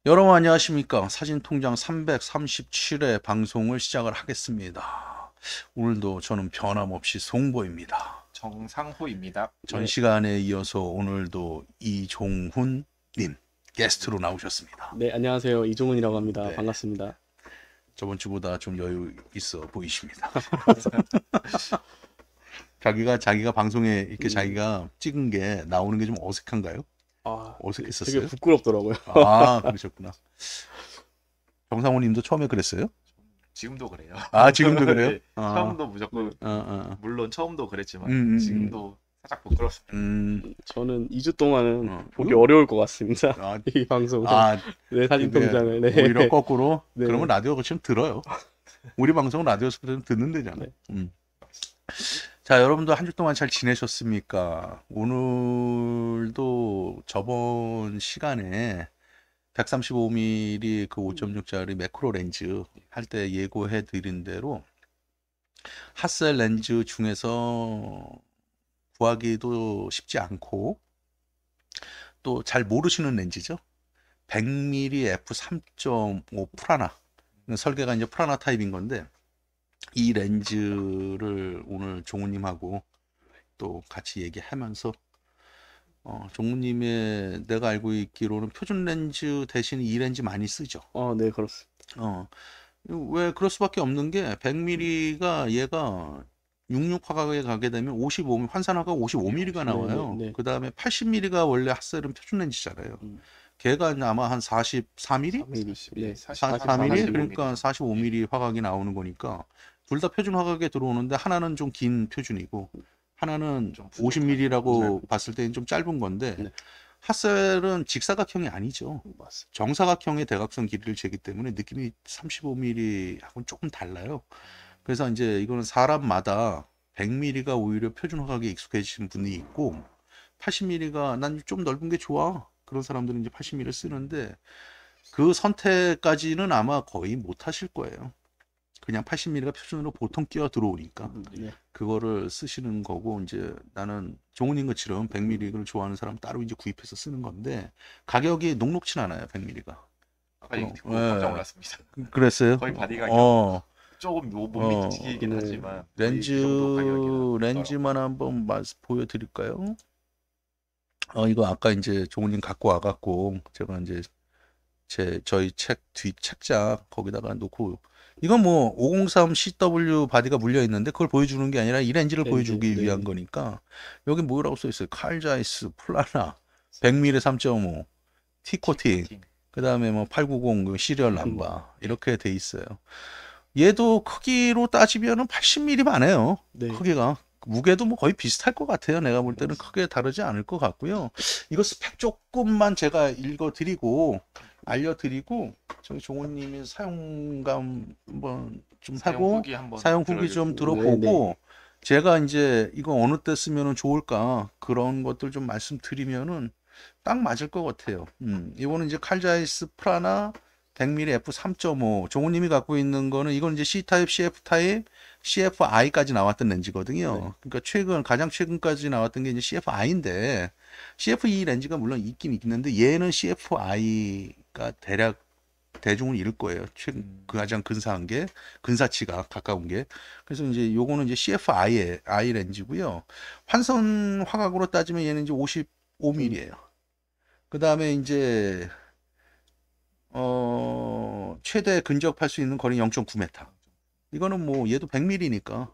여러분 안녕하십니까? 사진통장 337회 방송을 시작을 하겠습니다. 오늘도 저는 변함없이 송보입니다. 정상호입니다. 전 네, 시간에 이어서 오늘도 이종훈 님 게스트로 나오셨습니다. 네, 안녕하세요. 이종훈이라고 합니다. 네, 반갑습니다. 저번 주보다 좀 여유 있어 보이십니다. 자기가 방송에 이렇게 자기가 찍은 게 나오는 게 좀 어색한가요? 되게 어색했었어요? 부끄럽더라고요. 아, 그러셨구나. 정상훈 님도 처음에 그랬어요? 지금도 그래요. 아, 지금도 그래요? 네, 아, 처음도 무조건 어. 물론 처음도 그랬지만 음. 지금도 살짝 부끄럽습니다. 저는 2주 동안은 어. 보기 어려울 것 같습니다. 아, 이 방송을. 아, 네, 사진 그게 통장을. 네. 오히려 거꾸로? 네. 그러면 라디오 지금 들어요. 우리 방송은 라디오에서 그래도 듣는 데잖아. 네. 자, 여러분도 한 주 동안 잘 지내셨습니까? 오늘도 저번 시간에 135mm 그 5.6짜리 매크로 렌즈 할 때 예고해 드린 대로 핫셀 렌즈 중에서 구하기도 쉽지 않고 또 잘 모르시는 렌즈죠. 100mm f3.5 프라나 설계가 이제 프라나 타입인 건데 이 렌즈를 오늘 종우님하고 또 같이 얘기하면서 종우님의 내가 알고 있기로는 표준 렌즈 대신 이 렌즈 많이 쓰죠. 네, 그렇습니다. 왜 그럴 수밖에 없는 게 100mm가 얘가 66 화각에 가게 되면 55mm 환산화가 55mm가 나와요. 네. 그 다음에 80mm가 원래 핫셀은 표준 렌즈잖아요. 음, 걔가 아마 한 44mm? 3mm. 네, 44mm? 45mm. 그러니까 45mm 화각이 나오는 거니까 둘 다 표준 화각에 들어오는데 하나는 좀 긴 표준이고 하나는 좀 50mm라고 봤을 때는 좀 짧은 건데 네. 핫셀은 직사각형이 아니죠. 맞습니다. 정사각형의 대각선 길이를 재기 때문에 느낌이 35mm하고는 조금 달라요. 그래서 이제 이거는 사람마다 100mm가 오히려 표준 화각에 익숙해지신 분이 있고 80mm가 난 좀 넓은 게 좋아. 그런 사람들은 이제 80mm를 쓰는데 그 선택까지는 아마 거의 못 하실 거예요. 그냥 80mm가 표준으로 보통 끼어 들어오니까 네. 그거를 쓰시는 거고 이제 나는 종훈인 것처럼 100mm를 좋아하는 사람 따로 이제 구입해서 쓰는 건데 가격이 녹록진 않아요. 100mm가. 아까 얘기 듣고 예. 깜짝 놀랐습니다. 그랬어요? 거의 바디가 조금 못 미치긴 네. 하지만 거의 그 정도 가격이라 렌즈만 한번 보여드릴까요? 이거 아까 이제 종훈님 갖고 와갖고 제가 이제 저희 책 뒤 책장 거기다가 놓고 이건 뭐 503 CW 바디가 물려 있는데 그걸 보여주는 게 아니라 이 렌즈를 보여주기 네. 위한 거니까 여기 뭐라고 써 있어요? 칼 자이스 플라나 100mm 3.5 티코팅 그다음에 뭐 890 시리얼 남바 이렇게 돼 있어요. 얘도 크기로 따지면은 80mm 반해요. 네. 크기가 무게도 뭐 거의 비슷할 것 같아요. 내가 볼 때는 크게 다르지 않을 것 같고요. 이거 스펙 조금만 제가 읽어드리고 알려드리고 저기 종호님이 사용감 한번 좀 하고 사용 후기 좀 들어보고 제가 이제 이거 어느 때 쓰면은 좋을까 그런 것들 좀 말씀드리면은 딱 맞을 것 같아요. 이거는 이제 칼자이스 프라나 100mm f3.5 종호님이 갖고 있는 거는 이건 이제 C 타입, CF 타입, CFI까지 나왔던 렌즈거든요. 그러니까 가장 최근까지 나왔던 게 이제 CFI인데 CFE 렌즈가 물론 있긴 있는데 얘는 CFI가 대략 대중을 이룰 거예요. 그 가장 근사한 게 근사치가 가까운 게. 그래서 이제 요거는 이제 CFI 렌즈고요. 환선 화각으로 따지면 얘는 이제 55mm예요. 그 다음에 이제 최대 근접할 수 있는 거리는 0.9m. 이거는 뭐 얘도 100mm니까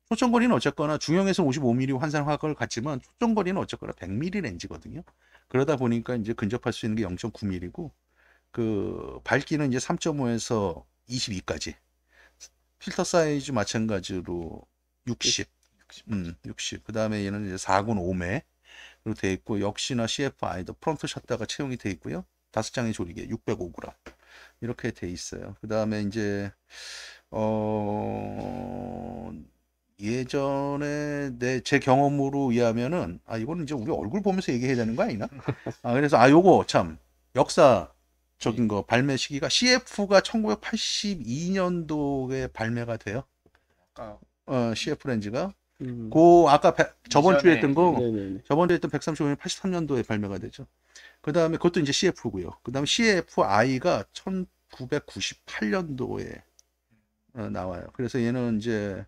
초점거리는 어쨌거나 중형에서 55mm 환산 화각을 갖지만 초점거리는 어쨌거나 100mm 렌즈거든요. 그러다 보니까 이제 근접할 수 있는 게 0.9mm고 그 밝기는 이제 3.5에서 22까지. 필터 사이즈 마찬가지로 60. 60. 그다음에 얘는 이제 4군 5매로 돼 있고 역시나 CFI도 프론트 샷다가 채용이 돼 있고요. 5장의 조리개 605g. 이렇게 돼 있어요. 그다음에 이제 예전에 제 경험으로 의하면은 이거는 이제 우리 얼굴 보면서 얘기해야 되는 거 아니나? 그래서 요거 참 역사적인 거 발매 시기가 CF가 1982년도에 발매가 돼요. CF 렌즈가 아까 저번 주에 이전에, 했던 거 네네네. 저번 주에 했던 135년 83년도에 발매가 되죠. 그 다음에 그것도 이제 CF고요. 그 다음에 CFI가 1998년도에 나와요. 그래서 얘는 이제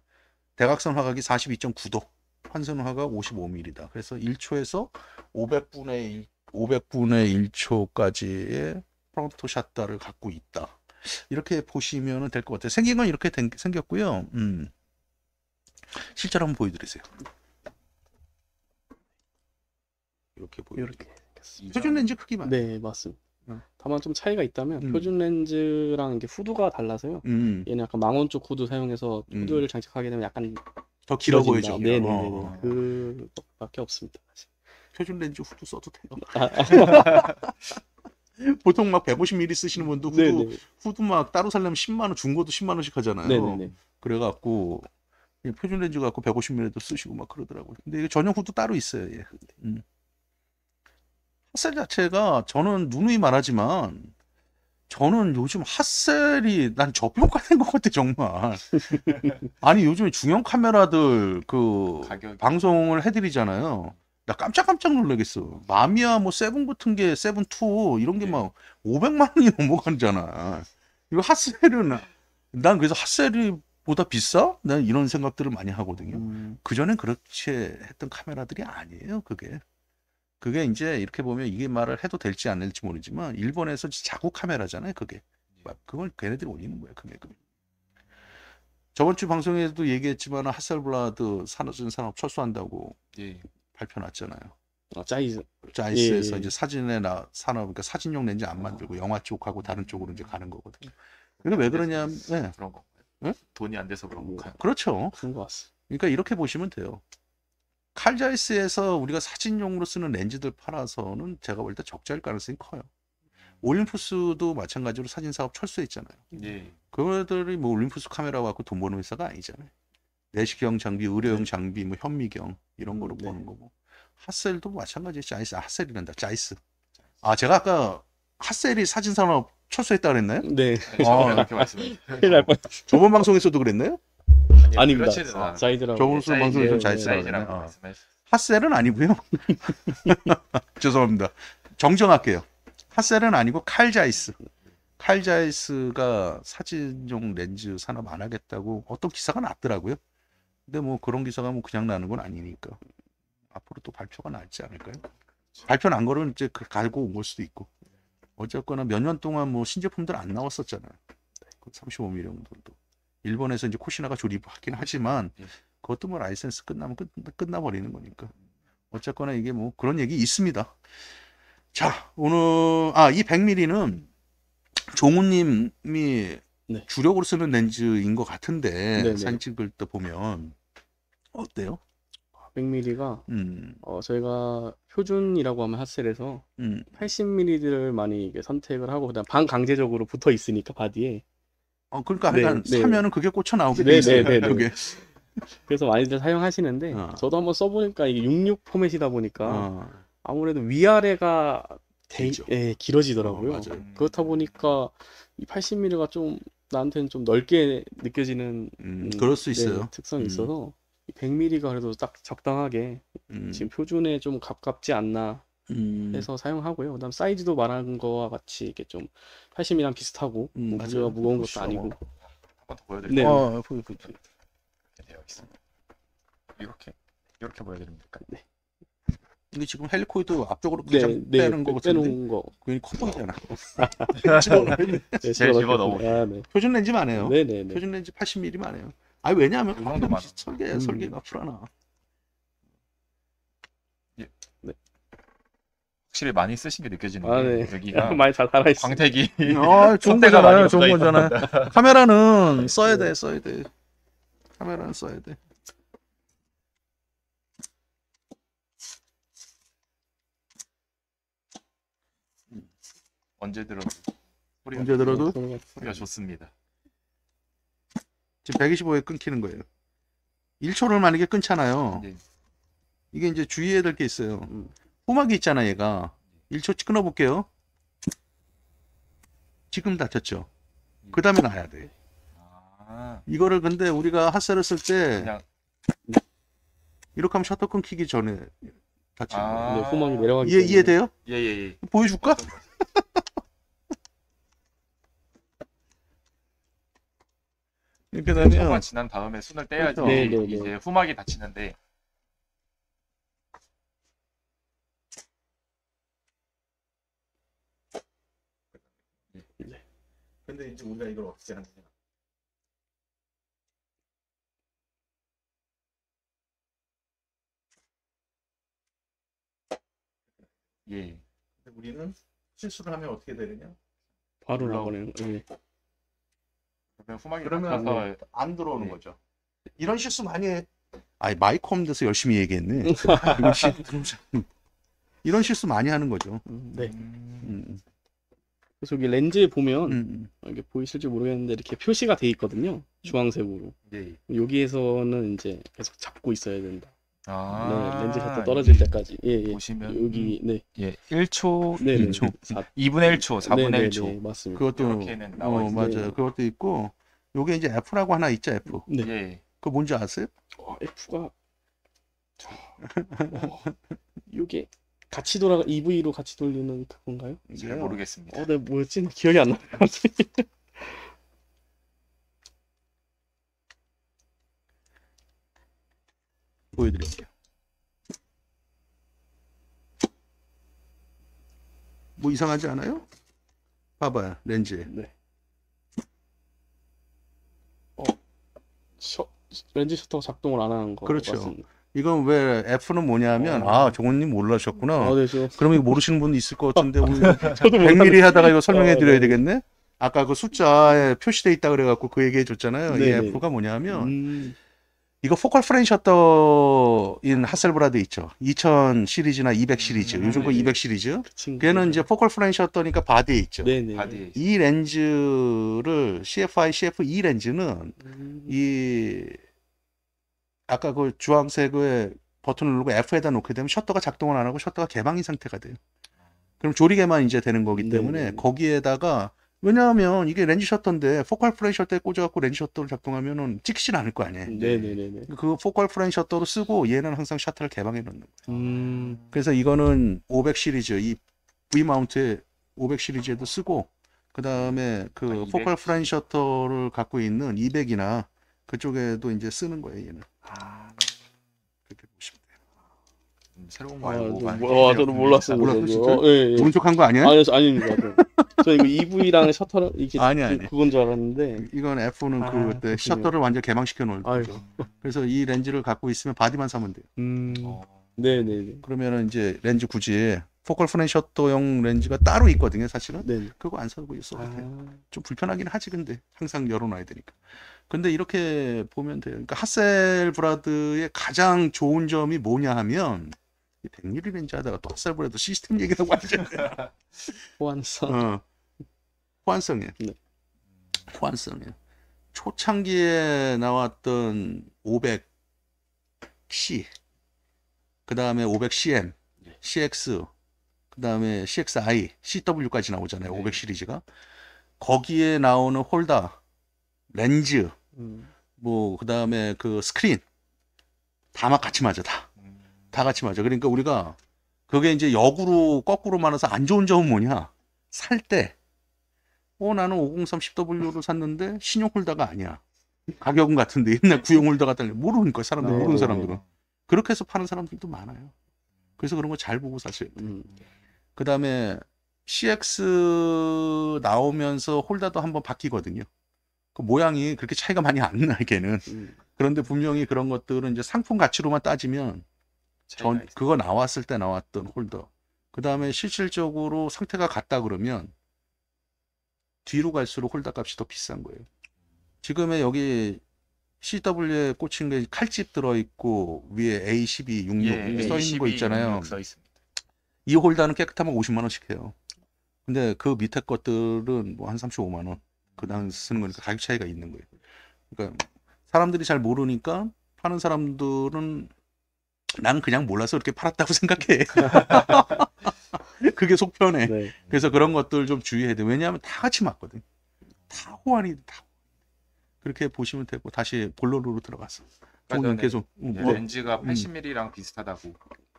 대각선 화각이 42.9도, 환선 화각 55mm다. 그래서 1초에서 500분의 1초까지의 프론토 샷다를 갖고 있다. 이렇게 보시면 될 것 같아요. 생긴 건 이렇게 생겼고요. 실제로 한번 보여드리세요. 이렇게 보여. 이렇게. 표준 렌즈 크기만. 네, 맞습니다. 다만 좀 차이가 있다면 음. 표준 렌즈랑 이게 후드가 달라서요. 얘는 약간 망원 쪽 후드 사용해서 후드를 장착하게 되면 약간 더 길어 길어진다. 보이죠. 네네네. 그밖에 없습니다. 사실. 표준 렌즈 후드 써도 돼요. 보통 막 150mm 쓰시는 분도 네네. 후드 막 따로 살려면 10만 원, 중고도 10만 원씩 하잖아요. 네네네. 그래갖고 그냥 표준 렌즈 갖고 150mm도 쓰시고 막 그러더라고요. 근데 이게 전용 후드 따로 있어요. 예. 핫셀 자체가 저는 누누이 말하지만 저는 요즘 핫셀이 난 저평가 된 것 같아 정말. 아니 요즘에 중형 카메라들 그 가격이 방송을 해드리잖아요. 나 깜짝 놀라겠어. 마미야 뭐 세븐 같은 게 세븐 2 이런 게 막 500만 원이 넘어가잖아. 이거 핫셀은 난 그래서 핫셀이 보다 비싸? 난 이런 생각들을 많이 하거든요. 그전엔 그렇게 했던 카메라들이 아니에요, 그게. 그게 이제 이렇게 보면 이게 말을 해도 될지 안 될지 모르지만 일본에서 자국 카메라잖아요, 그게. 그걸 걔네들이 올리는 거예요, 금액을. 저번 주 방송에도 얘기했지만 하셀블라드 산업 철수한다고 예. 발표 났잖아요. 짜이즈. 자이스에서 예. 이제 사진에 산업, 그러니까 사진용 렌즈 안 만들고 영화 쪽하고 다른 쪽으로 이제 가는 거거든요. 그러니까 왜 그러냐면, 네. 그런 건가요? 응? 돈이 안 돼서 그런 건가요? 그렇죠. 그런 것 같습니다. 그러니까 이렇게 보시면 돼요. 칼자이스에서 우리가 사진용으로 쓰는 렌즈들 팔아서는 제가 볼 때 적자일 가능성이 커요. 올림푸스도 마찬가지로 사진 사업 철수했잖아요. 예. 그들이 뭐 올림푸스 카메라 갖고 돈 버는 회사가 아니잖아요. 내시경 장비, 의료용 장비, 뭐 현미경 이런 거로 버는 거고. 핫셀도 마찬가지. 자이스, 핫셀이란다. 자이스. 아, 제가 아까 핫셀이 사진 산업 철수했다 그랬나요? 네. 처음에 그렇게 말씀드렸어요. 큰일 날 뻔. 저번 방송에서도 그랬나요? 아닙니다. 그렇지는 않아요. 자이드라고. 저번 방송에서 네, 자이스 사이즈라고 아. 말씀하셨어요. 핫셀은 아니고요. 죄송합니다. 정정할게요. 핫셀은 아니고 칼자이스. 칼자이스가 사진용 렌즈 산업 안 하겠다고 어떤 기사가 났더라고요. 근데 뭐 그런 기사가 뭐 그냥 나는 건 아니니까 앞으로 또 발표가 나지 않을까요? 발표 난 거를 이제 갈고 온 걸 수도 있고. 어쨌거나 몇 년 동안 뭐 신제품들 안 나왔었잖아요. 35mm 정도도. 일본에서 이제 코시나가 조립하긴 하지만 그것도 뭐 라이센스 끝나면 끝나버리는 거니까. 어쨌거나 이게 뭐 그런 얘기 있습니다. 자, 오늘 이 100mm는 종우님이 네. 주력으로 쓰는 렌즈인 것 같은데 네네. 사진 찍을 때 보면 어때요? 100mm가 음, 저희가 표준이라고 하면 핫셀에서 음, 80mm를 많이 이게 선택을 하고 그다음 반강제적으로 붙어 있으니까 바디에. 그러니까 네, 하여간 네. 사면은 그게 꽂혀 나오게 돼 네, 있어요. 네, 네, 네. 그게. 그래서 많이들 사용하시는데 저도 한번 써보니까 이게 66 포맷이다 보니까 아무래도 위아래가 길죠. 길어지더라고요. 맞아요. 그렇다 보니까 이 80mm가 좀 나한테는 좀 넓게 느껴지는 그럴 수 있어요. 특성이 있어서 100mm가 그래도 딱 적당하게 지금 표준에 좀 가깝지 않나 해서 사용하고요. 그다음 사이즈도 말한 거와 같이 이게 좀 80mm랑 비슷하고 뭐 무게가 무거운 것도 아니고. 한 번 더 보여드릴까요? 네. 이렇게 되어 있습니다. 이렇게 보여드리면 될까요? 네. 근데 지금 헬리코이드 앞쪽으로 네, 그냥 네, 빼는 거 같은데 빼놓은 거. 괜히 커 보이잖아. 네, 제일 집어넣고. 네. 표준 렌즈만 해요. 네, 네, 네. 표준 렌즈 80mm만 해요. 왜냐하면 그 정도만. 설계가 불안하. 확실히 많이 쓰신 게 느껴지는 아, 게 네. 여기가 많이 잘 살아있어. 광택이 좋은 선대가 거잖아요. 많이 좋은 묻어있다. 거잖아요. 카메라는 써야 돼. 카메라는 써야 돼. 언제 들어도 언제 들어도 소리가 좋습니다. 지금 125에 끊기는 거예요. 1초를 만약에 끊잖아요. 네. 이게 이제 주의해야 될 게 있어요. 호막이 있잖아, 얘가. 1초 끊어볼게요. 지금 닫혔죠. 그 다음에 놔야 돼. 아, 이거를 근데 우리가 핫셀을 쓸 때 그냥 이렇게 하면 셔터 끊기기 전에 닫히는 거예요. 아. 네, 후막이 내려가기 때문에. 이해돼요? 예예예. 보여줄까? 이렇게 초가 되면 지난 다음에 손을 떼야지 그렇죠. 네, 네, 네. 이제 후막이 닫히는데. 근데 이제 우리가 이걸 어떻게 하느냐. 예. 근데 우리는 실수를 하면 어떻게 되느냐? 바로 올라오고. 나가네요. 네. 그러면 후막이 그러면 닫혀서 안 들어오는 네. 거죠. 이런 실수 많이 해. 아니 마이크 없는 데서 열심히 얘기했네. 이거 이런 실수 많이 하는 거죠. 네. 음, 그래서 여기 렌즈에 보면 음. 이게 보이실지 모르겠는데 이렇게 표시가 돼 있거든요. 주황색으로. 예. 여기에서는 이제 계속 잡고 있어야 된다. 아. 네, 렌즈 셔터 떨어질 때까지. 예, 예. 보시면 여기 네. 예 1초, 네, 네. 2초, 사- 2분의 1초, 4분의 네, 네, 1초. 네, 맞습니다. 그것도 이렇게는 나와 있어요. 맞아요. 네. 그것도 있고 요게 이제 F라고 하나 있죠. F. 네. 예. 그거 뭔지 아세요? F가 이게 같이 돌아가 EV로 같이 돌리는 그건가요? 잘 모르겠습니다. 네, 뭐였지? 기억이 안 나요. 갑자기. 보여드릴게요. 뭐 이상하지 않아요? 봐봐요. 렌즈에. 네. 셔, 렌즈 셔터가 작동을 안 하는 거 그렇죠. 맞습니다. 이건 왜 F는 뭐냐면 종훈님 몰라셨구나. 네, 저 그럼 이거 모르시는 분도 있을 것 같은데 오늘 저도 100mm 하다가 이거 설명해 드려야 네. 되겠네. 아까 그 숫자에 표시돼 있다 그래갖고 그 얘기해 줬잖아요. 이 네네. F가 뭐냐면 음, 이거 포컬 프레임 셔터인 하셀브라드 있죠. 2000 시리즈나 200 시리즈. 요즘 거 네. 200 시리즈. 그 친구. 걔는 이제 포컬 프레임 셔터니까 바디에 있죠. 네네. 바디에 이 렌즈를 CFI, CF2 렌즈는 이 아까 그 주황색의 버튼을 누르고 F에다 놓게 되면 셔터가 작동을 안 하고 셔터가 개방인 상태가 돼요. 그럼 조리개만 이제 되는 거기 때문에 네네. 거기에다가 왜냐하면 이게 렌즈 셔터인데 포컬 프레임 셔터에 꽂아갖고 렌즈 셔터를 작동하면은 찍히진 않을 거 아니에요. 네네네네. 그 포컬 프레임 셔터로 쓰고 얘는 항상 셔터를 개방해 놓는 거예요. 그래서 이거는 500 시리즈 이 V 마운트에 500 시리즈에도 쓰고 그 다음에 그 200. 포컬 프레임 셔터를 갖고 있는 200이나 그쪽에도 이제 쓰는 거예요. 얘는 그렇게 보시면 돼요. 새로운 거 아, 알고 많이 저는 몰랐어요. 몰랐어요, 진짜? 예, 예. 모른 척한 거 아니에요? 아니, 아닙니다. 저 이거 EV랑 셔터랑 이게 아니. 그건 줄 알았는데. 이건 F는 그때 그렇군요. 셔터를 완전 개방시켜 놓은 아유. 거죠. 그래서 이 렌즈를 갖고 있으면 바디만 사면 돼요. 네네네. 그러면은 이제 렌즈 굳이 포컬 프레임 셔터용 렌즈가 따로 있거든요, 사실은. 네. 그거 안 사고 있어도 돼요. 아, 좀 불편하긴 하지, 근데 항상 열어놔야 되니까. 근데 이렇게 보면 돼요. 그러니까 하셀브라드의 가장 좋은 점이 뭐냐 하면 100mm 렌즈 하다가 또 하셀브라드 시스템 얘기라고 하잖아요. 호환성. 호환성이에요. 네. 호환성이에요. 초창기에 나왔던 500C, 그 다음에 500CM, CX, 그 다음에 CXI, CW까지 나오잖아요. 500 시리즈가. 거기에 나오는 홀더, 렌즈, 뭐, 그 다음에 그 스크린, 다 막 같이 맞아, 다. 다 같이 맞아. 그러니까 우리가 그게 이제 역으로, 거꾸로 말해서 안 좋은 점은 뭐냐? 살 때, 나는 503 10W를 샀는데 신용 홀더가 아니야. 가격은 같은데 옛날 구형 홀더 같다는 모르는 거야, 사람들, 네. 모르는 사람들은. 그렇게 해서 파는 사람들도 많아요. 그래서 그런 거 잘 보고 사셔야 돼요. 그 다음에 CX 나오면서 홀더도 한번 바뀌거든요. 그 모양이 그렇게 차이가 많이 안 나, 걔는. 그런데 분명히 그런 것들은 이제 상품 가치로만 따지면 그거 나왔을 때 나왔던 홀더. 그 다음에 실질적으로 상태가 같다 그러면 뒤로 갈수록 홀더 값이 더 비싼 거예요. 지금의 여기 CW에 꽂힌 게 칼집 들어있고 위에 A12, 66 예, 써 있는 거 있잖아요. 써 있습니다. 이 홀더는 깨끗하면 50만 원씩 해요. 근데 그 밑에 것들은 뭐 한 35만 원. 그당 쓰는 거니까 가격 차이가 있는 거예요. 그러니까 사람들이 잘 모르니까 파는 사람들은 난 그냥 몰라서 이렇게 팔았다고 생각해. 그게 속편해. 네. 그래서 그런 것들 좀 주의해야 돼. 왜냐하면 다 같이 맞거든. 다 호환이 다. 그렇게 보시면 되고 다시 본론으로 들어가서 종님 전에 계속. 렌즈가 80mm랑 비슷하다고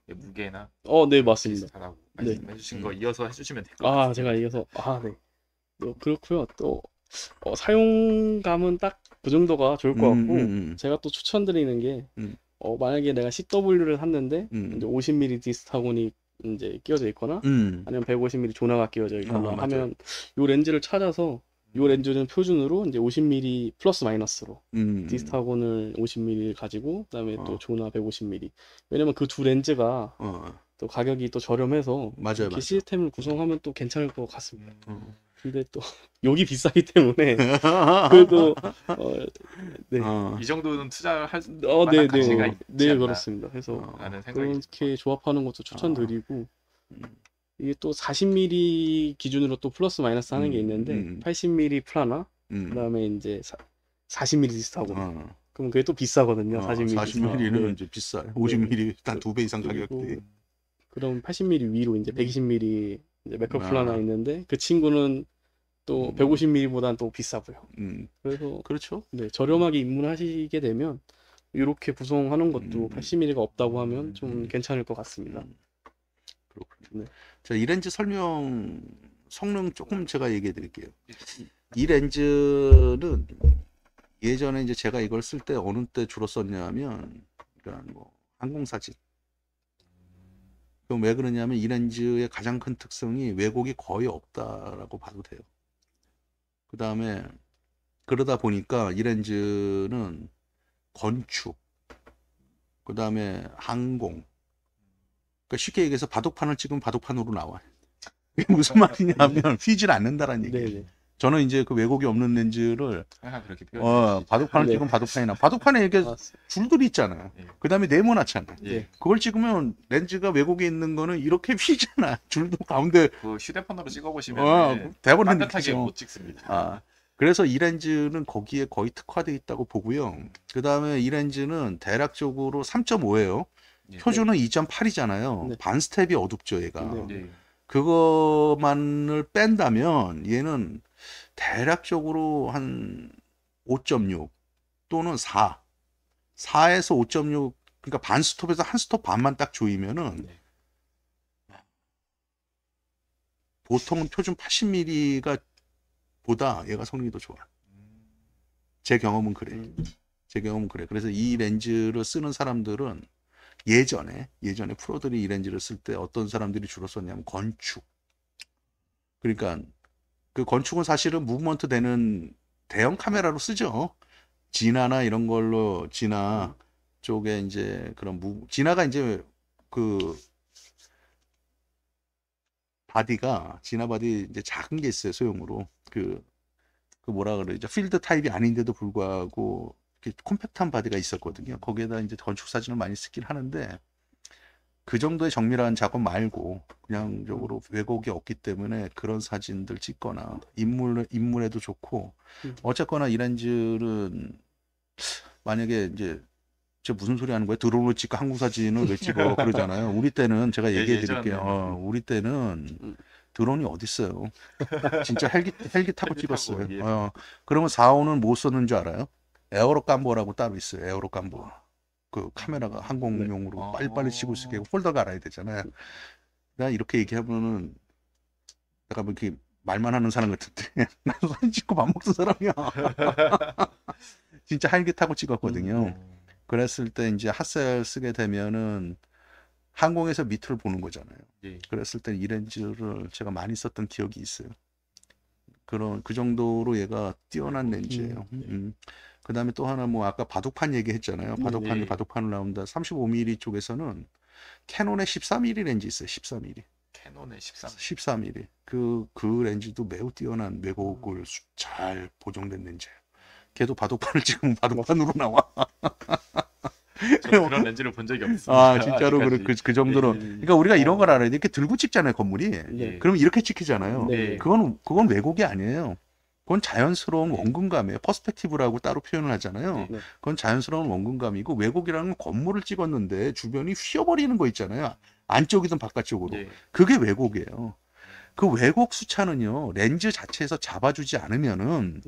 무게나 네, 맞습니다. 비슷하다고 네. 말씀해주신 거 이어서 해주시면 될 것 같아요. 제가 이어서 네. 그렇고요. 또 사용감은 딱 그 정도가 좋을 것 같고 제가 또 추천드리는 게 만약에 내가 CW를 샀는데 이제 50mm 디스타곤이 이제 끼워져 있거나 아니면 150mm 조나가 끼워져 있거나 하면 요 렌즈를 찾아서 요 렌즈는 표준으로 이제 50mm 플러스 마이너스로 디스타곤을 50mm 가지고 그다음에 또 조나 150mm. 왜냐면 그 두 렌즈가 또 가격이 또 저렴해서 맞아요, 이렇게 맞아요. 시스템을 구성하면 또 괜찮을 것 같습니다. 근데 또 욕이 비싸기 때문에 그래도 네. 이 정도는 투자할 네, 만한 가치가 있지 네, 않나 그렇습니다. 그래서 라는 생각이 그렇게 조합하는 것도 추천드리고 이게 또 40mm 기준으로 또 플러스 마이너스 하는 게 있는데 80mm 프라나 그다음에 이제 40mm 디스타곤 그럼 그게 또 비싸거든요. 40mm는 이제 비싸요. 50mm 한 2배 이상 가격대. 그럼 80mm 위로 이제 120mm 이제 맥커플라나 있는데 그 친구는 또 150mm보다는 또 비싸고요. 그래서 그렇죠. 네, 저렴하게 입문하시게 되면 이렇게 구성하는 것도 80mm가 없다고 하면 좀 괜찮을 것 같습니다. 그렇군요. 자, 이 렌즈 설명 성능 조금 제가 얘기해 드릴게요. 이 렌즈는 예전에 이제 제가 이걸 쓸 때 어느 때 주로 썼냐면 그러니까 뭐 항공사진. 그럼 왜 그러냐면 이 렌즈의 가장 큰 특성이 왜곡이 거의 없다라고 봐도 돼요. 그 다음에 그러다 보니까 이 렌즈는 건축, 그 다음에 항공, 그러니까 쉽게 얘기해서 바둑판을 찍으면 바둑판으로 나와요. 이게 무슨 말이냐면 휘질 않는다라는 얘기예요. 네네. 저는 이제 그 왜곡이 없는 렌즈를 그렇게 표현해 바둑판을 찍으면 바둑판이 나. 바둑판에 이렇게 줄들이 있잖아요. 그 다음에 네모나잖아요. 그걸 찍으면 렌즈가 왜곡이 있는 거는 이렇게 휘잖아. 줄도 가운데. 그 휴대폰으로 찍어보시면 대본은 따뜻하게 못 찍습니다. 그래서 이 렌즈는 거기에 거의 특화되어 있다고 보고요. 그 다음에 이 렌즈는 대략적으로 3.5예요. 표준은 2.8이잖아요. 반 스텝이 어둡죠, 얘가. 그거만을 뺀다면 얘는 대략적으로 한 5.6 또는 4, 4에서 5.6, 그러니까 반 스톱에서 한 스톱 반만 딱 조이면은 보통은 표준 80mm가 보다 얘가 성능이 더 좋아. 제 경험은 그래. 제 경험은 그래. 그래서 이 렌즈를 쓰는 사람들은 예전에 프로들이 이 렌즈를 쓸 때 어떤 사람들이 주로 썼냐면 건축. 그러니까 그 건축은 사실은 무브먼트 되는 대형 카메라로 쓰죠. 지나나 이런 걸로 지나 쪽에 이제 그런 지나가 이제 그 바디가 지나 바디 이제 작은 게 있어요, 소형으로. 그 뭐라 그러죠? 필드 타입이 아닌데도 불구하고 콤팩트한 바디가 있었거든요. 거기에다 이제 건축 사진을 많이 쓰긴 하는데 그 정도의 정밀한 작업 말고 그냥적으로 왜곡이 없기 때문에 그런 사진들 찍거나 인물에도 좋고 어쨌거나 이 렌즈는 만약에 이제 저 무슨 소리 하는 거야? 드론으로 찍고 한국 사진을 왜 찍어? 그러잖아요. 우리 때는 제가 얘기해 드릴게요. 우리 때는 드론이 어딨어요. 진짜 헬기 타고 찍었어요. 그러면 4호는 뭐 썼는 줄 알아요? 에어로 깜보라고 따로 있어요. 에어로 깜보. 그 카메라가 항공용으로 빨리빨리 찍을 수 있게 폴더가 알아야 되잖아요. 내가 이렇게 얘기하면은 내가 뭐 이렇게 말만 하는 사람 같은데 나도 사진 찍고 밥 먹던 사람이야. 진짜 헬기 타고 찍었거든요. 그랬을 때 이제 핫셀 쓰게 되면은 항공에서 밑을 보는 거잖아요. 그랬을 때 이 렌즈를 제가 많이 썼던 기억이 있어요. 그 정도로 얘가 뛰어난 렌즈예요. 그 다음에 또 하나 뭐 아까 바둑판 얘기했잖아요. 바둑판을 나온다. 35mm 쪽에서는 캐논의 14mm 렌즈 있어요. 14mm. 캐논의 14mm. 그 렌즈도 매우 뛰어난 왜곡을 잘 보정된 렌즈예요. 걔도 바둑판을 찍으면 바둑판으로 나와. 그런 렌즈를 본 적이 없습니다. 진짜로 그 정도로. 그러니까 우리가 이런 걸 알아야 돼. 이렇게 들고 찍잖아요, 건물이. 그러면 이렇게 찍히잖아요. 그건 왜곡이 아니에요. 그건 자연스러운 원근감이에요. 퍼스펙티브라고 따로 표현을 하잖아요. 그건 자연스러운 원근감이고 왜곡이라는 건 건물을 찍었는데 주변이 휘어버리는 거 있잖아요. 안쪽이든 바깥쪽으로. 그게 왜곡이에요. 그 왜곡 수차는요. 렌즈 자체에서 잡아주지 않으면은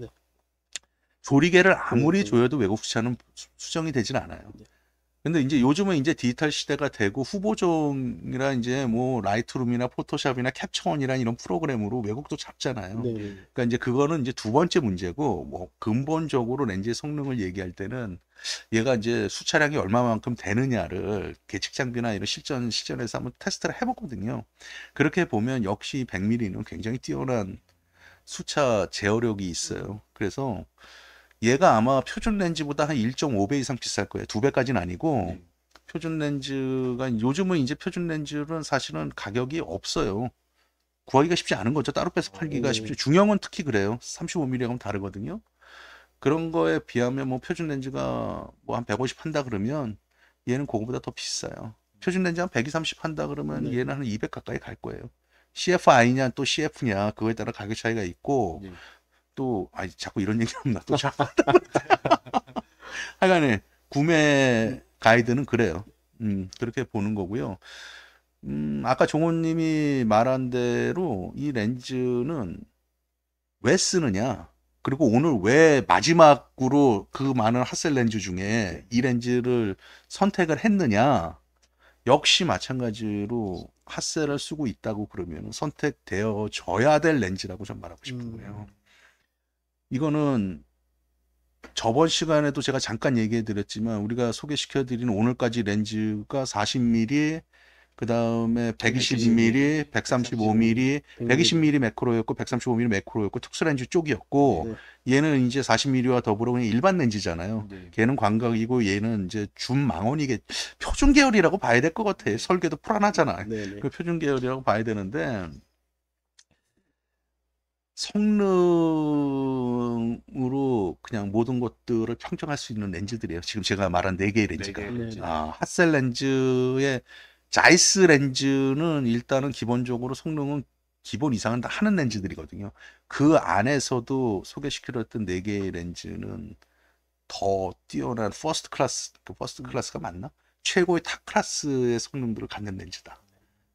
조리개를 아무리 조여도 외국 수차는 수정이 되진 않아요. 근데 이제 요즘은 이제 디지털 시대가 되고 후보종이라 이제 뭐 라이트룸이나 포토샵이나 캡처원이란 이런 프로그램으로 왜곡도 잡잖아요. 네. 그러니까 이제 그거는 이제 두 번째 문제고, 뭐 근본적으로 렌즈의 성능을 얘기할 때는 얘가 이제 수차량이 얼마만큼 되느냐를 계측 장비나 이런 실전에서 한번 테스트를 해보거든요. 그렇게 보면 역시 100mm는 굉장히 뛰어난 수차 제어력이 있어요. 그래서 얘가 아마 표준 렌즈보다 한 1.5배 이상 비쌀 거예요. 2배까지는 아니고, 표준 렌즈가, 요즘은 이제 표준 렌즈는 사실은 가격이 없어요. 구하기가 쉽지 않은 거죠. 따로 빼서 팔기가 쉽지. 중형은 특히 그래요. 35mm하고는 다르거든요. 그런 거에 비하면 뭐 표준 렌즈가 뭐 한 150 한다 그러면 얘는 그거보다 더 비싸요. 표준 렌즈 한 120, 30 한다 그러면 얘는 한 200 가까이 갈 거예요. CFI냐 또 CF냐 그거에 따라 가격 차이가 있고, 또 자꾸 이런 얘기하면 나 또 잘 하여간에 구매 가이드는 그래요. 그렇게 보는 거고요. 아까 종호님이 말한 대로 이 렌즈는 왜 쓰느냐, 그리고 오늘 왜 마지막으로 그 많은 핫셀 렌즈 중에 이 렌즈를 선택을 했느냐, 역시 마찬가지로 핫셀을 쓰고 있다고 그러면 선택되어져야 될 렌즈라고 좀 말하고 싶은 거예요. 이거는 저번 시간에도 제가 잠깐 얘기해 드렸지만, 우리가 소개시켜 드린 오늘까지 렌즈가 40mm, 그 다음에 120mm, 135mm, 120mm 매크로였고 135mm 매크로였고 특수 렌즈 쪽이었고, 얘는 이제 40mm와 더불어 그냥 일반 렌즈잖아요. 걔는 광각이고 얘는 이제 줌망원이게 표준 계열이라고 봐야 될 것 같아. 설계도 불안하잖아. 그 표준 계열이라고 봐야 되는데, 성능으로 그냥 모든 것들을 평정할 수 있는 렌즈들이에요. 지금 제가 말한 4개의 렌즈가. 핫셀 렌즈의 자이스 렌즈는 일단은 기본적으로 성능은 기본 이상은 다 하는 렌즈들이거든요. 그 안에서도 소개시켜드렸던 4개의 렌즈는 더 뛰어난 퍼스트 클래스가 맞나? 최고의 탑 클래스의 성능들을 갖는 렌즈다.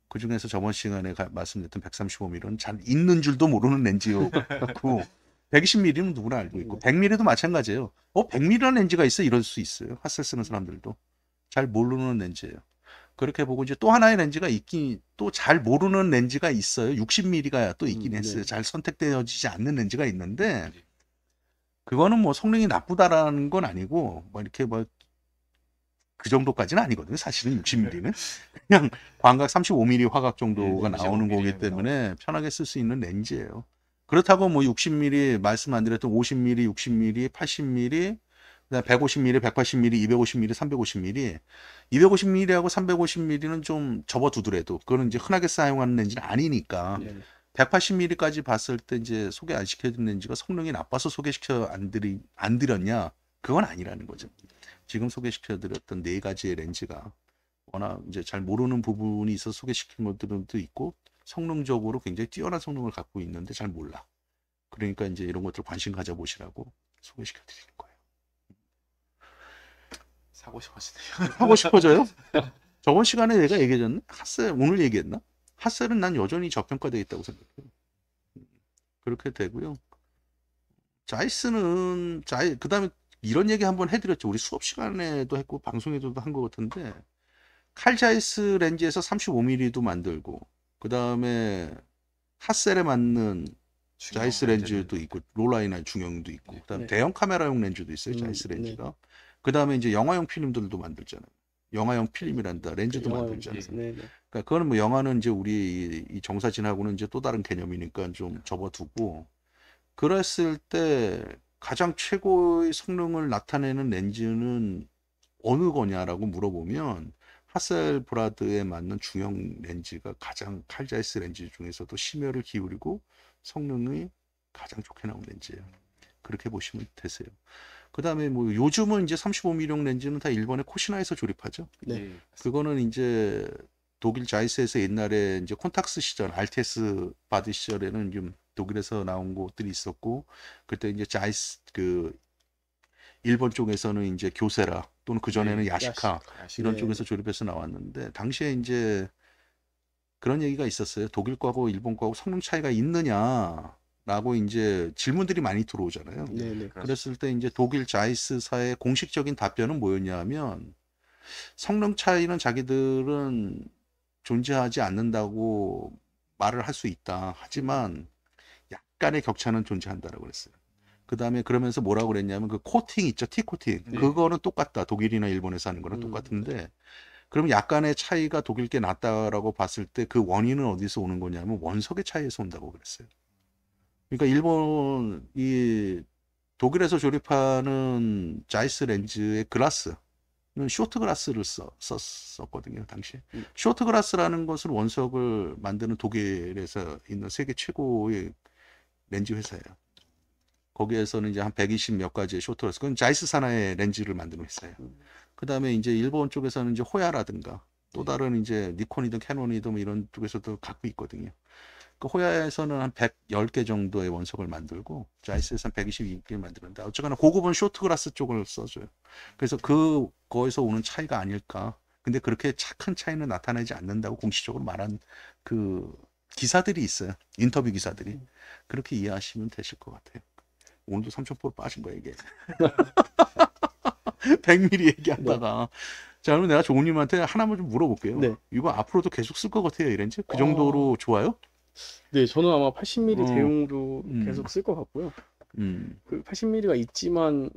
그 중에서 저번 시간에 말씀드렸던 135mm는 잘 있는 줄도 모르는 렌즈였고, 120mm는 누구나 알고 있고, 100mm도 마찬가지예요. 100mm라는 렌즈가 있어? 이럴 수 있어요. 핫셀 쓰는 사람들도. 잘 모르는 렌즈예요. 그렇게 보고 이제 또 하나의 렌즈가 또 잘 모르는 렌즈가 있어요. 60mm가 또 있긴 했어요. 잘 선택되어지지 않는 렌즈가 있는데, 그거는 뭐 성능이 나쁘다라는 건 아니고, 뭐 이렇게 뭐 그 정도까지는 아니거든요. 사실은 60mm는 그냥 광각 35mm 화각 정도가 나오는 거기 때문에 편하게 쓸 수 있는 렌즈예요. 그렇다고 뭐 60mm 말씀 안 드렸던 50mm, 60mm, 80mm, 그다음 150mm, 180mm, 250mm, 350mm, 250mm하고 350mm는 좀 접어두더라도 그거는 이제 흔하게 사용하는 렌즈는 아니니까. 180mm까지 봤을 때 이제 소개 안 시켜드린 렌즈가 성능이 나빠서 소개시켜 안 드렸냐? 그건 아니라는 거죠. 지금 소개시켜드렸던 4가지의 렌즈가 워낙 이제 잘 모르는 부분이 있어서 소개시킨 것들도 있고, 성능적으로 굉장히 뛰어난 성능을 갖고 있는데 잘 몰라. 그러니까 이제 이런 것들 관심 가져보시라고 소개시켜드리는 거예요. 사고 싶어지네요. 사고 싶어져요? 저번 시간에 내가 얘기해줬나? 핫셀 오늘 얘기했나? 핫셀은 난 여전히 저평가되어 있다고 생각해요. 그렇게 되고요. 자이스는 그 다음에 이런 얘기 한번 해드렸죠. 우리 수업 시간에도 했고 방송에도 한 것 같은데, 칼 자이스 렌즈에서 35mm도 만들고, 그 다음에 핫셀에 맞는 자이스 렌즈도 있고, 롤라이나 중형도 있고, 그 다음에 대형 카메라용 렌즈도 있어요. 자이스 렌즈가. 그 다음에 이제 영화용 필름들도 만들잖아요. 영화용 필름이란다. 렌즈도 만들잖아요. 그러니까 그거는 뭐 영화는 이제 우리 이 정사진하고는 이제 또 다른 개념이니까 좀 접어두고, 그랬을 때 가장 최고의 성능을 나타내는 렌즈는 어느 거냐라고 물어보면, 하셀브라드에 맞는 중형 렌즈가 가장 칼 자이스 렌즈 중에서도 심혈을 기울이고 성능이 가장 좋게 나온 렌즈예요. 그렇게 보시면 되세요. 그 다음에 뭐 요즘은 이제 35mm 렌즈는 다 일본의 코시나에서 조립하죠. 그거는 이제 독일 자이스에서 옛날에 이제 콘탁스 시절, RTS 바드 시절에는 좀 독일에서 나온 곳들이 있었고, 그때 이제 자이스 일본 쪽에서는 이제 교세라 또는 그 전에는 야시카 이런 쪽에서 조립해서 나왔는데, 당시에 이제 그런 얘기가 있었어요. 독일 거하고 일본 거하고 성능 차이가 있느냐? 라고 이제 질문들이 많이 들어오잖아요. 네네. 그랬을 때 이제 독일 자이스사의 공식적인 답변은 뭐였냐면 성능 차이는 자기들은 존재하지 않는다고 말을 할 수 있다. 하지만 약간의 격차는 존재한다라고 그랬어요. 그 다음에 그러면서 뭐라고 그랬냐면 그 코팅 있죠, 티 코팅. 네. 그거는 똑같다. 독일이나 일본에서 하는 거랑 똑같은데 그럼 약간의 차이가 독일 게 낫다라고 봤을 때 그 원인은 어디서 오는 거냐면 원석의 차이에서 온다고 그랬어요. 그러니까 일본 이 독일에서 조립하는 자이스 렌즈의 글라스는 쇼트 글라스를 썼거든요, 당시에. 쇼트 글라스라는 것은 원석을 만드는 독일에서 있는 세계 최고의 렌즈 회사예요. 거기에서는 이제 한 120 몇 가지의 쇼트 글라스, 그건 자이스 산하의 렌즈를 만드는 회사예요. 그 다음에 이제 일본 쪽에서는 이제 호야라든가 또 다른 이제 니콘이든 캐논이든 뭐 이런 쪽에서도 갖고 있거든요. 그 호야에서는 한 110개 정도의 원석을 만들고 자이스에서 한 122개 만드는데 어쨌거나 고급은 쇼트 글라스 쪽을 써줘요. 그래서 그거에서 오는 차이가 아닐까. 근데 그렇게 큰 차이는 나타나지 않는다고 공식적으로 말한 그 기사들이 있어요. 인터뷰 기사들이. 그렇게 이해하시면 되실 것 같아요. 오늘도 3,000% 빠진 거야 이게. 100mm 얘기하다가. 자, 그럼 내가 조우님한테 하나만 좀 물어볼게요. 네. 이거 앞으로도 계속 쓸 것 같아요, 이 렌즈? 그 정도로 좋아요? 네, 저는 아마 80mm 대용으로 계속 쓸 것 같고요. 그 80mm가 있지만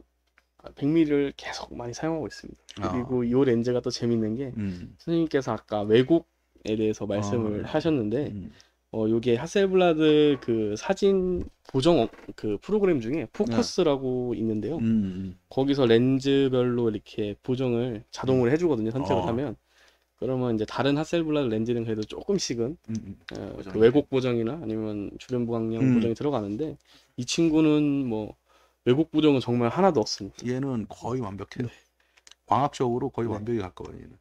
100mm를 계속 많이 사용하고 있습니다. 그리고 이 렌즈가 또 재밌는 게 선생님께서 아까 왜곡에 대해서 말씀을 하셨는데 요게 하셀블라드 그 사진 보정 그 프로그램 중에 포커스라고 있는데요. 거기서 렌즈별로 이렇게 보정을 자동으로 해주거든요. 선택을 하면. 그러면 이제 다른 하셀블라드 렌즈는 그래도 조금씩은 그 왜곡 보정이나 아니면 주변 보강령 보정이 들어가는데 이 친구는 뭐 왜곡 보정은 정말 하나도 없습니다. 얘는 거의 완벽해요. 광학적으로 거의 완벽에 가까워요. 얘는.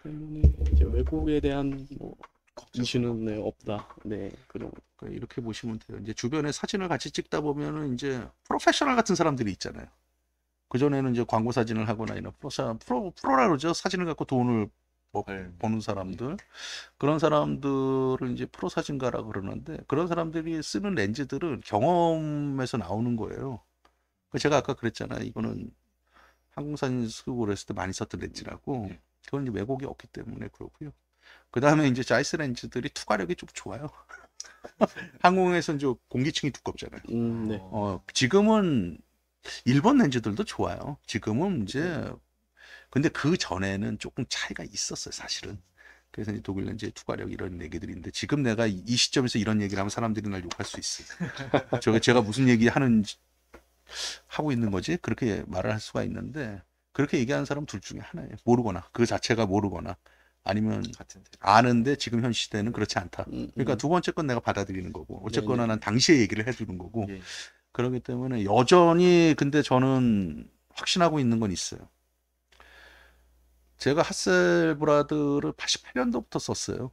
때문에 이제 왜곡에 대한 뭐 이슈는 네, 없다. 네, 그런. 그러니까 이렇게 보시면 돼요. 이제 주변에 사진을 같이 찍다 보면은 이제 프로페셔널 같은 사람들이 있잖아요. 그 전에는 이제 광고 사진을 하거나 이런 프로라 그러죠. 사진을 갖고 돈을 버는 사람들. 그런 사람들을 이제 프로 사진가라고 그러는데 그런 사람들이 쓰는 렌즈들은 경험에서 나오는 거예요. 제가 아까 그랬잖아요. 이거는 항공사진 쓰고 그랬을 때 많이 썼던 렌즈라고. 그건 이제 왜곡이 없기 때문에 그렇고요. 그 다음에 이제 자이스 렌즈들이 투과력이 좀 좋아요. 항공에서는 이제 공기층이 두껍잖아요. 네. 지금은 일본 렌즈들도 좋아요. 지금은 이제 근데 그 전에는 조금 차이가 있었어요, 사실은. 그래서 이제 독일 렌즈의 투과력 이런 얘기들이 있는데 지금 내가 이 시점에서 이런 얘기를 하면 사람들이 날 욕할 수 있어요. 제가 무슨 얘기 하고 있는 거지? 그렇게 말을 할 수가 있는데 그렇게 얘기하는 사람 둘 중에 하나예요. 모르거나 그 자체가 모르거나 아니면 아는데 지금 현 시대는 그렇지 않다. 그러니까 두 번째 건 내가 받아들이는 거고 어쨌거나 난 당시의 얘기를 해주는 거고 그렇기 때문에 여전히 근데 저는 확신하고 있는 건 있어요. 제가 하셀브라드를 88년도부터 썼어요.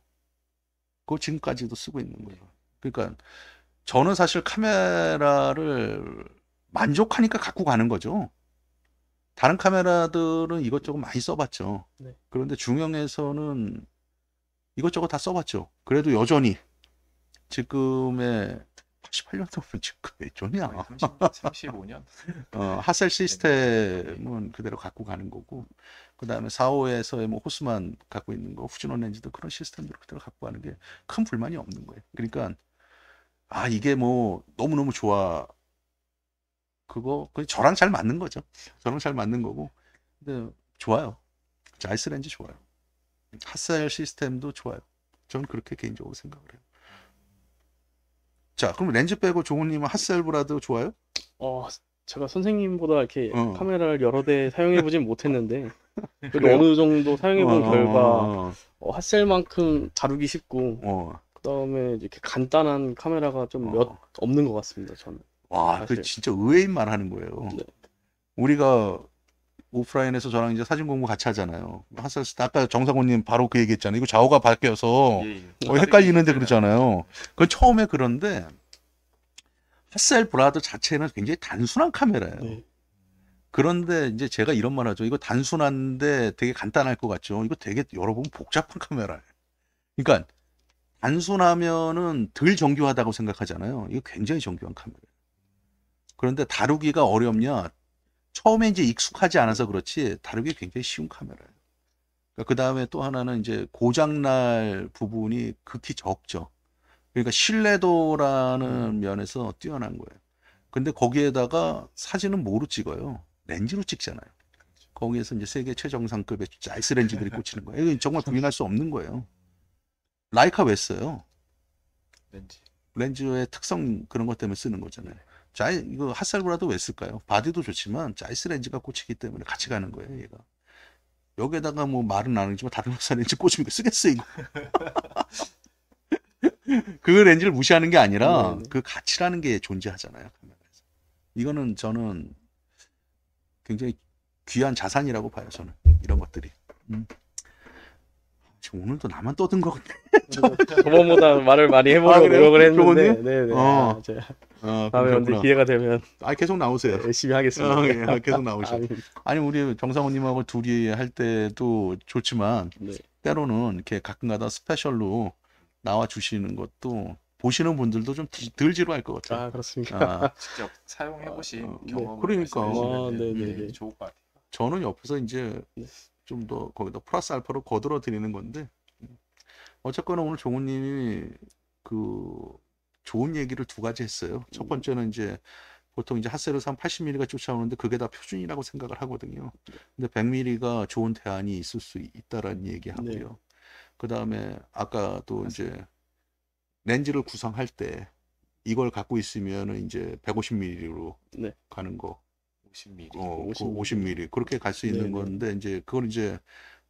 그거 지금까지도 쓰고 있는 거예요. 그러니까 저는 사실 카메라를 만족하니까 갖고 가는 거죠. 다른 카메라들은 이것저것 많이 써봤죠. 네. 그런데 중형에서는 이것저것 다 써봤죠. 그래도 여전히 지금의 88년도면 지금 몇 년이야? 35년? 하셀 시스템은 그대로 갖고 가는 거고 그 다음에 4호에서의 뭐 호스만 갖고 있는 거 후진호 렌즈도 그런 시스템으로 그대로 갖고 가는 게 큰 불만이 없는 거예요. 그러니까 이게 뭐 너무너무 좋아. 그거 저랑 잘 맞는 거죠. 저랑 잘 맞는 거고. 근데 좋아요. 자이스 렌즈 좋아요. 하셀 시스템도 좋아요. 저는 그렇게 개인적으로 생각을 해요. 자, 그럼 렌즈 빼고 종훈님은 하셀브라드 좋아요? 제가 선생님보다 이렇게 카메라를 여러 대 사용해보진 못했는데 그래도 어느 정도 사용해본 결과 하셀만큼 다루기 쉽고 그 다음에 이렇게 간단한 카메라가 좀 몇 없는 것 같습니다. 저는. 와, 그 진짜 의외인 말 하는 거예요. 네. 우리가 오프라인에서 저랑 이제 사진 공부 같이 하잖아요. 하셀 아까 정상호님 바로 그 얘기했잖아요. 이거 좌우가 바뀌어서 헷갈리는데 그러잖아요. 그건 처음에 그런데 하셀브라드 자체는 굉장히 단순한 카메라예요. 네. 그런데 이제 제가 이런 말 하죠. 이거 단순한데 되게 간단할 것 같죠. 이거 되게 여러분 복잡한 카메라예요. 그러니까 단순하면은 덜 정교하다고 생각하잖아요. 이거 굉장히 정교한 카메라예요. 그런데 다루기가 어렵냐? 처음에 이제 익숙하지 않아서 그렇지 다루기 굉장히 쉬운 카메라예요. 그 다음에 또 하나는 이제 고장날 부분이 극히 적죠. 그러니까 신뢰도라는 면에서 뛰어난 거예요. 근데 거기에다가 사진은 뭐로 찍어요? 렌즈로 찍잖아요. 거기에서 이제 세계 최정상급의 자이스 렌즈들이 꽂히는 거예요. 이건 정말 부인할 수 없는 거예요. 라이카 왜 써요? 렌즈의 특성 그런 것 때문에 쓰는 거잖아요. 이거 핫셀브라도 왜 쓸까요? 바디도 좋지만 자이스 렌즈가 꽂히기 때문에 같이 가는 거예요, 얘가. 여기에다가 뭐 말은 안 하지만 다듬어서 렌즈 꽂으면 쓰겠어, 이거. 그 렌즈를 무시하는 게 아니라 그 가치라는 게 존재하잖아요, 카메라에서. 이거는 저는 굉장히 귀한 자산이라고 봐요, 저는. 이런 것들이. 지금 오늘도 나만 떠든 것 같아. 저번보다 말을 많이 해보려고 노력을 했는데, 네네. 다음에 언제 기회가 되면 계속 나오세요. 열심히 하겠습니다. 계속 나오셔. 아니 우리 정상훈님하고 둘이 할 때도 좋지만 때로는 이렇게 가끔가다 스페셜로 나와 주시는 것도 보시는 분들도 좀 덜 지루할 것 같아요. 아 그렇습니까? 직접 사용해보신 경험을 그러니까 네네 좋을 것 같아요. 저는 옆에서 이제 좀 더 거기다 플러스 알파로 거들어 드리는 건데 어쨌거나 오늘 종우님이 그 좋은 얘기를 두 가지 했어요. 첫 번째는 이제 보통 이제 핫셀에서 한 80mm가 쫓아오는데 그게 다 표준이라고 생각을 하거든요. 근데 100mm가 좋은 대안이 있을 수 있다라는 얘기하고요. 그 다음에 아까도 이제 렌즈를 구성할 때 이걸 갖고 있으면은 이제 150mm로 가는 거. 50mm. 50mm. 그렇게 갈 수 있는 건데 이제 그걸 이제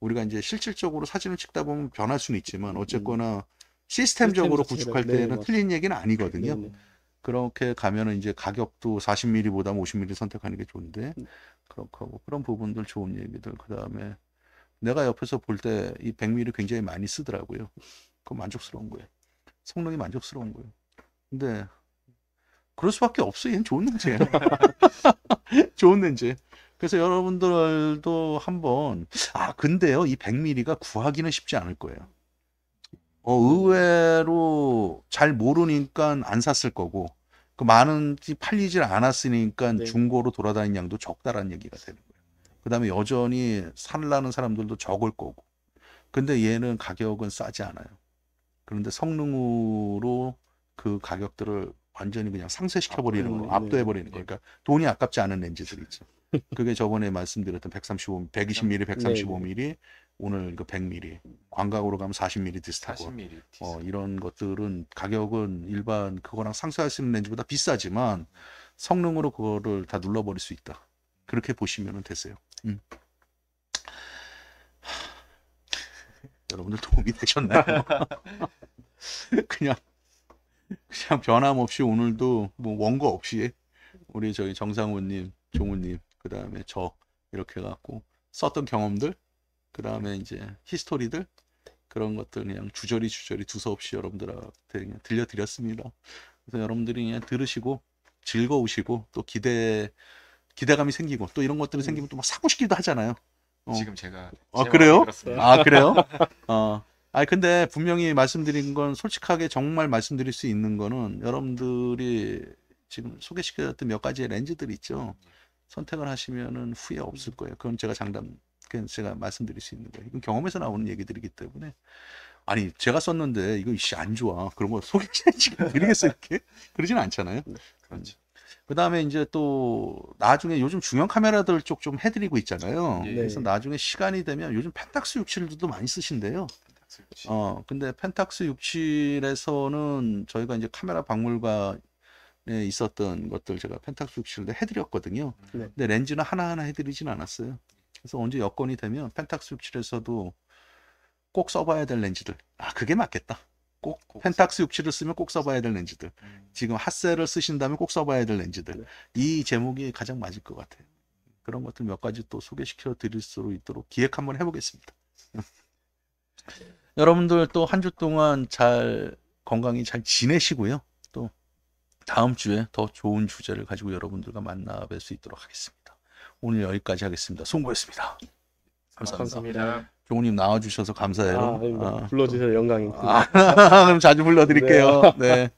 우리가 이제 실질적으로 사진을 찍다 보면 변할 수는 있지만 어쨌거나 시스템적으로 구축할 때는 틀린 얘기는 아니거든요. 그렇게 가면은 이제 가격도 40mm보다 50mm 선택하는 게 좋은데 그렇게 하고 그런 부분들 좋은 얘기들. 그다음에 내가 옆에서 볼 때 이 100mm 굉장히 많이 쓰더라고요. 그건 만족스러운 거예요. 성능이 만족스러운 거예요. 근데 그럴 수밖에 없어. 얘는 좋은 렌즈예요. 좋은 렌즈. 그래서 여러분들도 한번 근데요 이 100mm가 구하기는 쉽지 않을 거예요. 의외로 잘 모르니까 안 샀을 거고 그 많은 팔리질 않았으니까 중고로 돌아다니는 양도 적다라는 얘기가 되는 거예요. 그 다음에 여전히 살라는 사람들도 적을 거고 근데 얘는 가격은 싸지 않아요. 그런데 성능으로 그 가격들을 완전히 그냥 상쇄시켜 버리는 거, 압도해 버리는 거. 그러니까 돈이 아깝지 않은 렌즈들 있죠. 그게 저번에 말씀드렸던 120mm, 135mm, 오늘 그 100mm, 광각으로 가면 40mm 디스타고 40mm 이런 것들은 가격은 일반 그거랑 상쇄할 수 있는 렌즈보다 비싸지만 성능으로 그거를 다 눌러버릴 수 있다. 그렇게 보시면 되세요. 여러분들 도움이 되셨나요? 그냥 변함없이 오늘도 뭐 원고 없이 우리 저희 정상훈님, 종우님, 그 다음에 저 이렇게 해갖고 썼던 경험들, 그 다음에 이제 히스토리들 그런 것들 그냥 주저리 두서없이 여러분들한테 그냥 들려드렸습니다. 그래서 여러분들이 그냥 들으시고 즐거우시고 또 기대감이 생기고 또 이런 것들이 생기면 또 막 사고 싶기도 하잖아요. 지금 제가 그래요? 그래요? 근데 분명히 말씀드린 건 솔직하게 정말 말씀드릴 수 있는 거는 여러분들이 지금 소개시켜드렸던 몇 가지의 렌즈들 있죠. 선택을 하시면은 후회 없을 거예요. 그건 제가 말씀드릴 수 있는 거예요. 이건 경험에서 나오는 얘기들이기 때문에 제가 썼는데 이거 안 좋아. 그런 거 소개시켜드리겠어요 이렇게? 그러진 않잖아요. 그렇죠. 그 다음에 이제 또 나중에 요즘 중형 카메라들 쪽 좀 해드리고 있잖아요. 그래서 나중에 시간이 되면 요즘 펜탁스 67도 많이 쓰신대요. 근데 펜탁스 67에서는 저희가 이제 카메라 박물관에 있었던 것들 제가 펜탁스 67도 해드렸거든요. 근데 렌즈는 하나하나 해드리진 않았어요. 그래서 언제 여건이 되면 펜탁스 67에서도 꼭 써봐야 될 렌즈들. 그게 맞겠다. 꼭 펜탁스 67을 쓰면 꼭 써봐야 될 렌즈들. 지금 핫셀을 쓰신다면 꼭 써봐야 될 렌즈들. 이 제목이 가장 맞을 것 같아요. 그런 것들 몇 가지 또 소개시켜 드릴 수 있도록 기획 한번 해보겠습니다. 여러분들 또 한 주 동안 건강히 잘 지내시고요. 또 다음 주에 더 좋은 주제를 가지고 여러분들과 만나 뵐 수 있도록 하겠습니다. 오늘 여기까지 하겠습니다. 송구였습니다. 감사합니다. 종우님 나와주셔서 감사해요. 아닙니다. 불러주셔서 영광입니다. 그럼 자주 불러드릴게요. 네.